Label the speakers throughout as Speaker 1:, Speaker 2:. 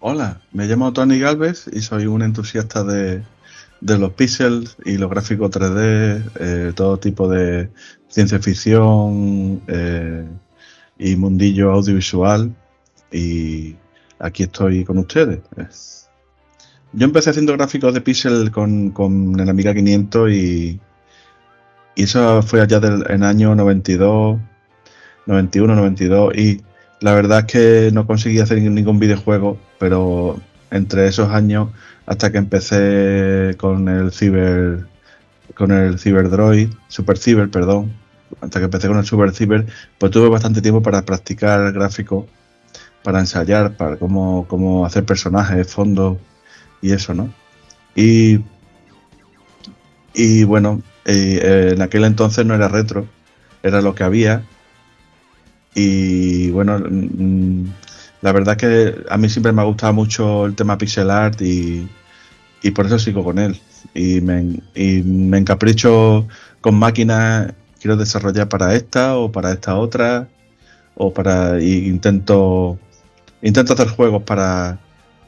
Speaker 1: Hola, me llamo Tony Galvez y soy un entusiasta de los píxeles y los gráficos 3D, todo tipo de ciencia ficción y mundillo audiovisual. Y aquí estoy con ustedes. Yo empecé haciendo gráficos de píxel con el Amiga 500 y eso fue allá en año 92, 91, 92 y la verdad es que no conseguí hacer ningún videojuego, pero entre esos años hasta que empecé con el Cyberdroid, Super Cyber, perdón, hasta que empecé con el Super Cyber, pues tuve bastante tiempo para practicar gráficos, para ensayar, para cómo hacer personajes, fondos y eso, ¿no? Y, y bueno, en aquel entonces no era retro, era lo que había. Y bueno, la verdad que a mí siempre me ha gustado mucho el tema pixel art y por eso sigo con él. Y me encapricho con máquinas, quiero desarrollar para esta o para esta otra, y intento hacer juegos para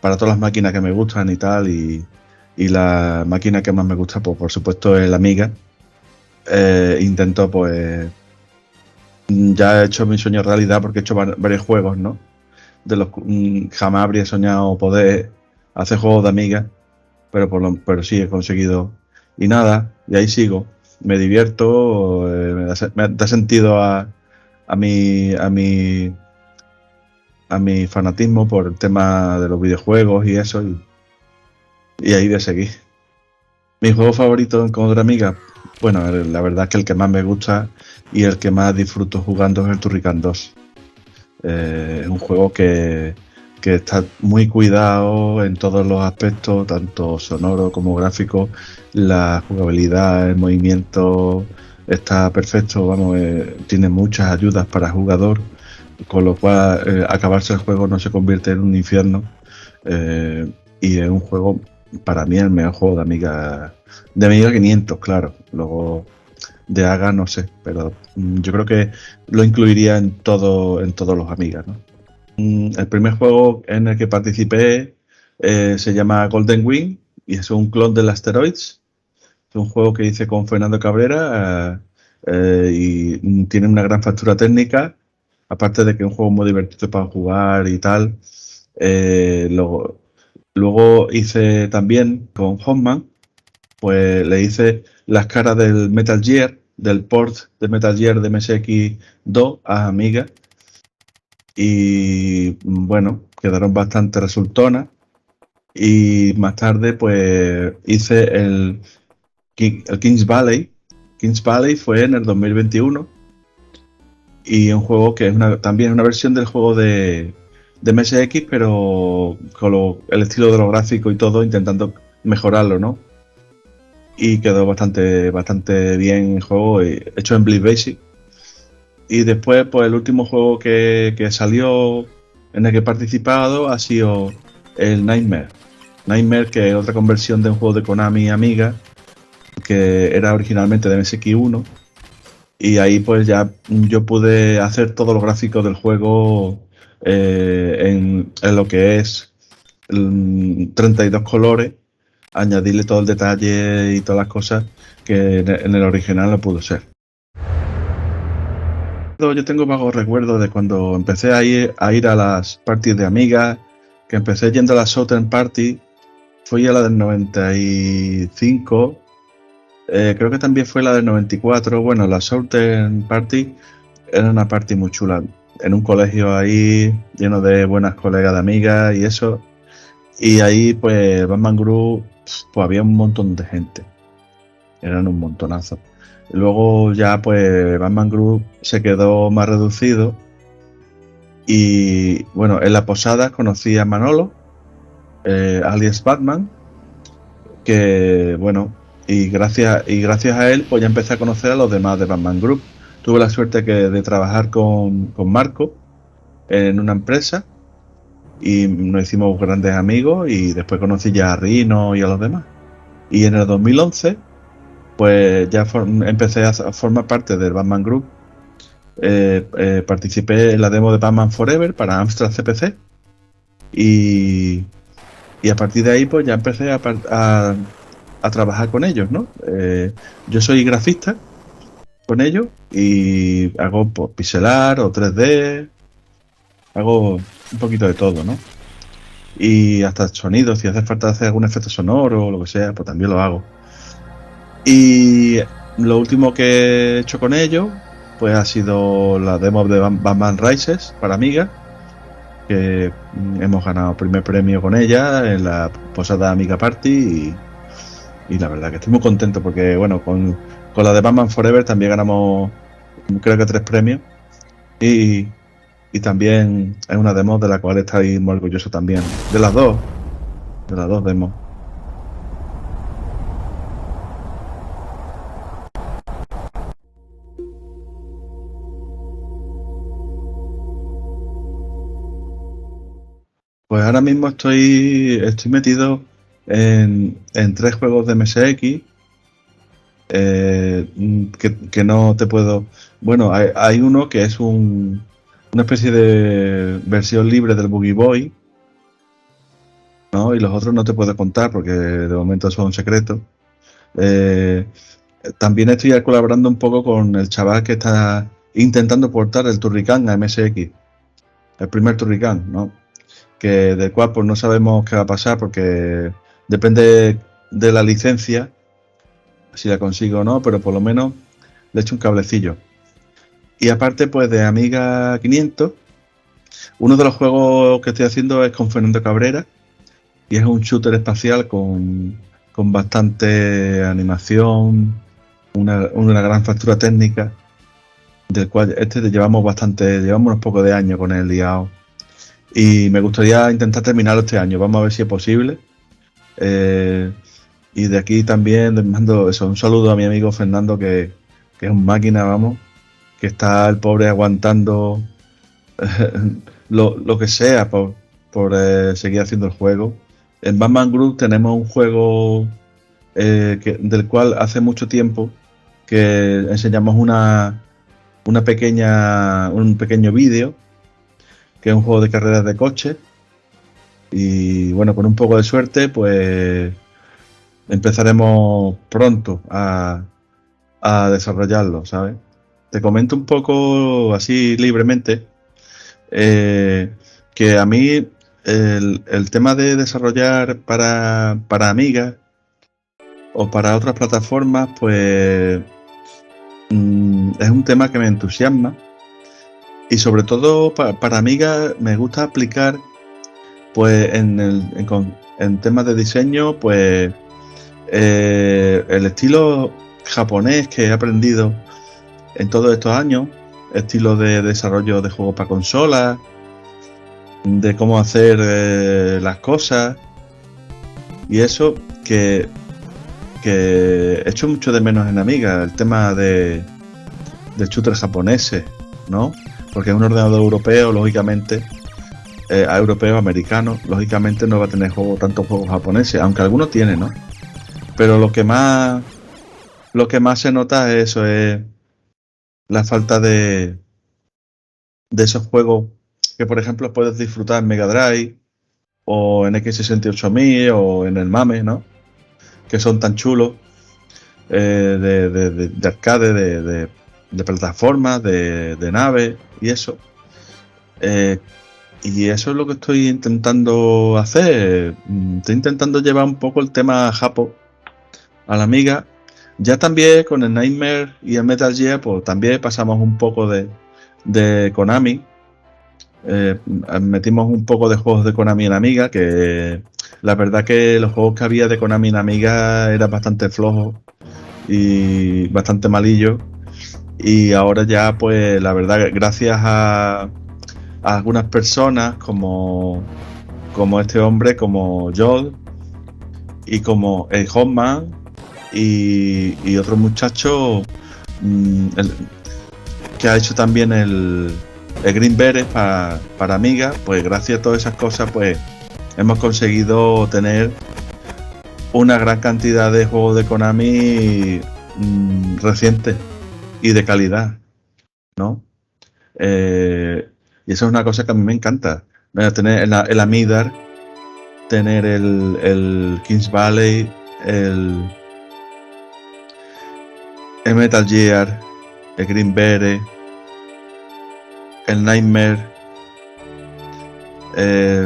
Speaker 1: todas las máquinas que me gustan y tal. Y la máquina que más me gusta, pues por supuesto, es la Amiga. Intento pues ya he hecho mi sueño realidad porque he hecho varios juegos, ¿no? De los jamás habría soñado poder hacer juegos de Amiga, pero sí he conseguido. Y nada, y ahí sigo. Me divierto, me da sentido a a mi fanatismo por el tema de los videojuegos y eso, y ahí de seguir. Mi juego favorito en Commodore Amiga, bueno, la verdad es que el que más me gusta y el que más disfruto jugando es el Turrican 2. Es un juego que está muy cuidado en todos los aspectos, tanto sonoro como gráfico. La jugabilidad, el movimiento está perfecto, vamos, tiene muchas ayudas para el jugador, con lo cual acabarse el juego no se convierte en un infierno. Y es un juego, para mí, el mejor juego de Amiga 500, claro. Luego de Aga no sé, pero yo creo que lo incluiría en todos los Amigas, ¿no? El primer juego en el que participé se llama Golden Wing y es un clon del Asteroids. Es un juego que hice con Fernando Cabrera y tiene una gran factura técnica, aparte de que es un juego muy divertido para jugar y tal. Luego hice también con Hotman, pues le hice las caras del Metal Gear, del port de Metal Gear de MSX2 a Amiga. Y bueno, quedaron bastante resultonas. Y más tarde, pues hice el Kings Valley. Kings Valley fue en el 2021. Y un juego que es también una versión del juego de MSX, pero con el estilo de los gráficos y todo, intentando mejorarlo, ¿no? Y quedó bastante bien el juego, hecho en Bleed Basic. Y después, pues el último juego que salió en el que he participado ha sido el Nightmare. Nightmare, que es otra conversión de un juego de Konami Amiga, que era originalmente de MSX1. Y ahí pues ya yo pude hacer todos los gráficos del juego en lo que es 32 colores, añadirle todo el detalle y todas las cosas que en el original no pudo ser. Yo tengo vagos recuerdos de cuando empecé a ir a las parties de Amiga, que empecé yendo a la Southern Party, fui a la del 95, creo que también fue la del 94. Bueno, la Southern Party era una party muy chula, en un colegio ahí lleno de buenas colegas de Amiga y eso, y ahí pues Batman Group, pues había un montón de gente, eran un montonazo. Luego ya pues Batman Group se quedó más reducido y bueno, en la posada conocí a Manolo, alias Batman, que bueno, y gracias a él pues ya empecé a conocer a los demás de Batman Group. Tuve la suerte de trabajar con Marco en una empresa y nos hicimos grandes amigos y después conocí ya a Rino y a los demás. Y en el 2011 pues ya empecé a formar parte del Batman Group. Participé en la demo de Batman Forever para Amstrad CPC Y, y a partir de ahí pues ya empecé a trabajar con ellos, ¿no? Yo soy grafista con ellos y hago pues, pixelar o 3D, hago un poquito de todo, ¿no? Y hasta sonidos, si hace falta hacer algún efecto sonoro o lo que sea, pues también lo hago. Y lo último que he hecho con ellos, pues ha sido la demo de Batman Rises para Amiga, que hemos ganado primer premio con ella en la posada Amiga Party y la verdad que estoy muy contento porque, bueno, con la de Batman Forever también ganamos creo que 3 premios y, y también es una demo de la cual estoy muy orgulloso también, de las dos demos. Pues ahora mismo estoy metido en 3 juegos de MSX que no te puedo... Bueno, hay uno que es una especie de versión libre del Boogie Boy, ¿no? Y los otros no te puedo contar porque de momento son secretos. Eh, También estoy colaborando un poco con el chaval que está intentando portar el Turrican a MSX, el primer Turrican, ¿no? Que del cual pues no sabemos qué va a pasar porque depende de la licencia si la consigo o no, pero por lo menos le echo un cablecillo. Y aparte pues de Amiga 500, uno de los juegos que estoy haciendo es con Fernando Cabrera y es un shooter espacial con bastante animación, una gran factura técnica, del cual llevamos unos pocos de años con el liado. Y me gustaría intentar terminarlo este año, vamos a ver si es posible. Eh, y de aquí también les mando eso, un saludo a mi amigo Fernando que es un máquina, vamos, que está el pobre aguantando lo que sea por seguir haciendo el juego. En Batman Group tenemos un juego del cual hace mucho tiempo que enseñamos un pequeño vídeo, que es un juego de carreras de coche. Y bueno, con un poco de suerte, pues empezaremos pronto a desarrollarlo, ¿sabes? Te comento un poco así libremente que a mí el tema de desarrollar para amigas o para otras plataformas, pues es un tema que me entusiasma y sobre todo para amigas me gusta aplicar pues en temas de diseño, pues el estilo japonés que he aprendido en todos estos años, estilo de desarrollo de juegos para consolas, de cómo hacer las cosas y eso que echo mucho de menos en Amiga, el tema de shooters japoneses, ¿no? Porque es un ordenador europeo, lógicamente, europeo, americano, lógicamente no va a tener tantos juegos japoneses, aunque algunos tiene, ¿no? Pero lo que más se nota es eso, es la falta de esos juegos que, por ejemplo, puedes disfrutar en Mega Drive o en X68000 o en el MAME, ¿no? Que son tan chulos, de arcade, de plataformas, de naves y eso. Y eso es lo que estoy intentando hacer. Estoy intentando llevar un poco el tema Japo a la Amiga. Ya también con el Nightmare y el Metal Gear, pues también pasamos un poco de Konami. Metimos un poco de juegos de Konami en Amiga, que la verdad que los juegos que había de Konami en Amiga eran bastante flojos y bastante malillos. Y ahora ya, pues la verdad, gracias a algunas personas como este hombre, como Joel y como el Hotman y otro muchacho que ha hecho también el Green Beret para Amiga, pues gracias a todas esas cosas pues hemos conseguido tener una gran cantidad de juegos de Konami recientes y de calidad, ¿no? Y eso es una cosa que a mí me encanta. Tener el Amidar, tener el Kings Valley, el Metal Gear, el Green Beret, el Nightmare,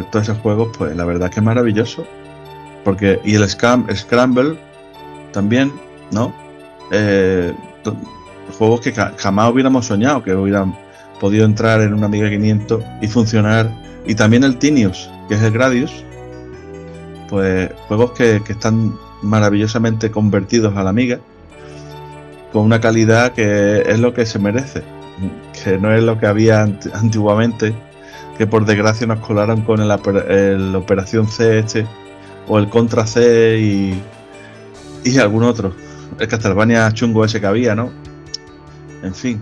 Speaker 1: todos esos juegos, pues la verdad que es maravilloso. Porque, y el Scramble también, ¿no? Juegos que jamás hubiéramos soñado que hubieran podido entrar en una Amiga 500 y funcionar. Y también el Tinius, que es el Gradius, pues juegos que están maravillosamente convertidos a la Amiga, con una calidad que es lo que se merece, que no es lo que había antiguamente, que por desgracia nos colaron con el Operación C o el Contra C y algún otro, el Castlevania chungo ese que había, ¿no? En fin,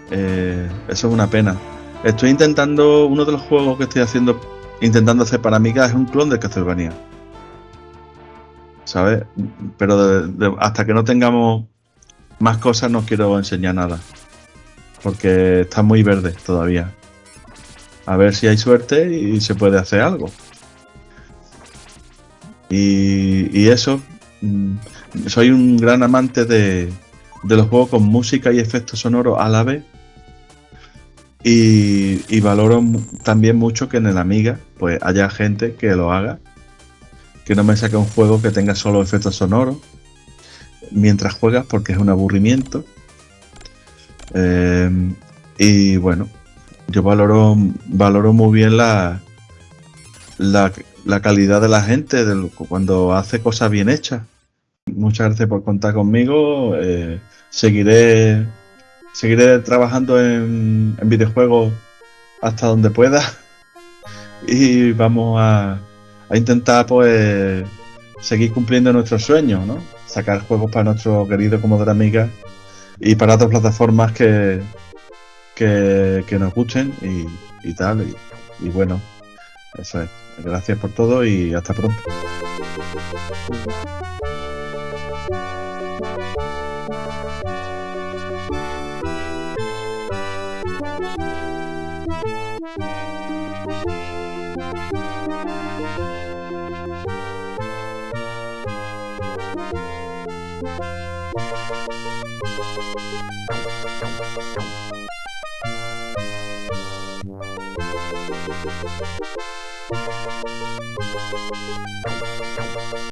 Speaker 1: eso es una pena. Estoy intentando, uno de los juegos que estoy intentando hacer para Amiga es un clon de Castlevania, ¿sabes? Pero hasta que no tengamos más cosas no quiero enseñar nada, porque está muy verde todavía. A ver si hay suerte y se puede hacer algo. Y eso, soy un gran amante de los juegos con música y efectos sonoros a la vez. Y valoro también mucho que en el Amiga pues haya gente que lo haga, que no me saque un juego que tenga solo efectos sonoros mientras juegas, porque es un aburrimiento. Y bueno, yo valoro muy bien la calidad de la gente cuando hace cosas bien hechas. Muchas gracias por contar conmigo. Seguiré trabajando en videojuegos hasta donde pueda. Y vamos a intentar pues seguir cumpliendo nuestros sueños, ¿no? Sacar juegos para nuestro querido Commodore Amiga y para otras plataformas que nos gusten y tal. Y bueno, eso es. Gracias por todo y hasta pronto.